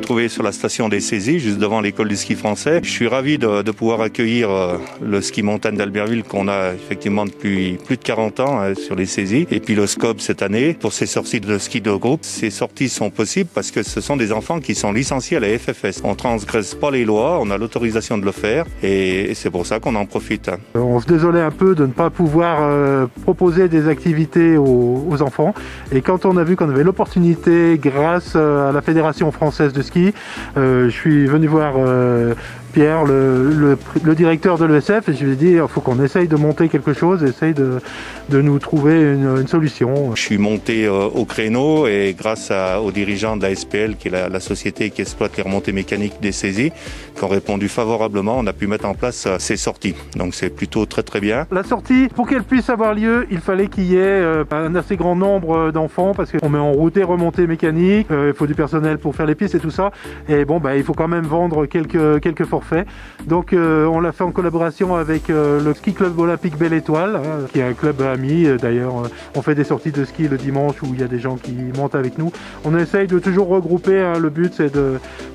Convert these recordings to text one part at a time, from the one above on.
retrouvé sur la station des saisies, juste devant l'école du ski français. Je suis ravi de pouvoir accueillir le ski montagne d'Albertville qu'on a effectivement depuis plus de 40 ans sur les saisies. Et puis le SCOB cette année pour ces sorties de ski de groupe. Ces sorties sont possibles parce que ce sont des enfants qui sont licenciés à la FFS. On transgresse pas les lois, on a l'autorisation de le faire et c'est pour ça qu'on en profite. On se désolait un peu de ne pas pouvoir proposer des activités aux enfants. Et quand on a vu qu'on avait l'opportunité, grâce à la Fédération française de ski, je suis venu voir Pierre, le directeur de l'ESF, et je lui ai dit il faut qu'on essaye de monter quelque chose, essaye de nous trouver une solution. Je suis monté au créneau et grâce aux dirigeants de la SPL, qui est la société qui exploite les remontées mécaniques des saisies, qui ont répondu favorablement, on a pu mettre en place ces sorties. Donc c'est plutôt très très bien. La sortie, pour qu'elle puisse avoir lieu, il fallait qu'il y ait un assez grand nombre d'enfants parce qu'on met en route des remontées mécaniques, il faut du personnel pour faire les pistes et tout ça. Et bon, il faut quand même vendre quelques forfaits. Donc on l'a fait en collaboration avec le ski club olympique Belle Étoile, qui est un club ami. D'ailleurs, on fait des sorties de ski le dimanche où il y a des gens qui montent avec nous. On essaye de toujours regrouper. Le but, c'est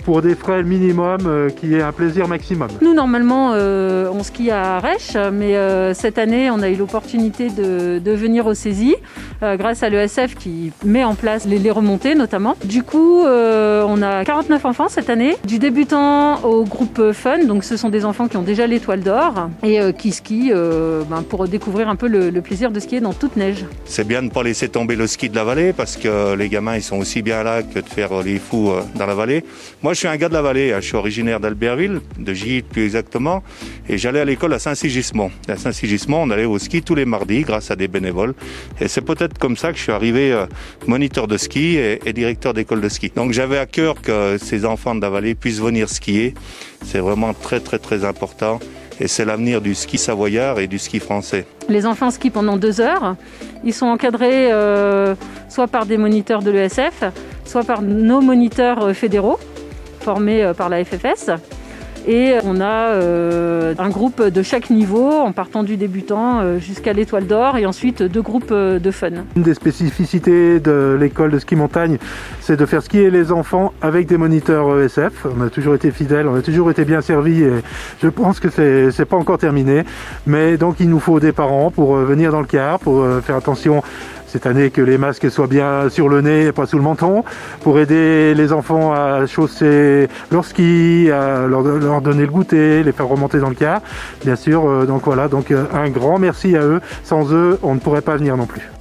pour des frais minimum, qu'il y ait un plaisir maximum. Nous, normalement, on skie à Rèche, mais cette année, on a eu l'opportunité de venir aux saisies grâce à l'ESF qui met en place les remontées notamment. Du coup, on a 49 enfants cette année, du débutant au groupe Fun, donc ce sont des enfants qui ont déjà l'étoile d'or et qui skient pour découvrir un peu le plaisir de skier dans toute neige. C'est bien de ne pas laisser tomber le ski de la vallée parce que les gamins ils sont aussi bien là que de faire les fous dans la vallée. Moi je suis un gars de la vallée, je suis originaire d'Albertville, de Gilles plus exactement, et j'allais à l'école à Saint-Sigismond. À Saint-Sigismond on allait au ski tous les mardis grâce à des bénévoles et c'est peut-être comme ça que je suis arrivé moniteur de ski et directeur d'école de ski. Donc j'avais à cœur que ces enfants de la vallée puissent venir skier. C'est vraiment très très très important et c'est l'avenir du ski savoyard et du ski français. Les enfants skient pendant 2 heures. Ils sont encadrés soit par des moniteurs de l'ESF, soit par nos moniteurs fédéraux formés par la FFS. Et on a un groupe de chaque niveau en partant du débutant jusqu'à l'étoile d'or et ensuite 2 groupes de fun. Une des spécificités de l'école de ski montagne, c'est de faire skier les enfants avec des moniteurs ESF. On a toujours été fidèles, on a toujours été bien servis et je pense que c'est pas encore terminé. Mais donc il nous faut des parents pour venir dans le car, pour faire attention cette année que les masques soient bien sur le nez et pas sous le menton, pour aider les enfants à chausser leur ski, à leur donner le goûter, les faire remonter dans le car, bien sûr. Donc voilà, un grand merci à eux. Sans eux, on ne pourrait pas venir non plus.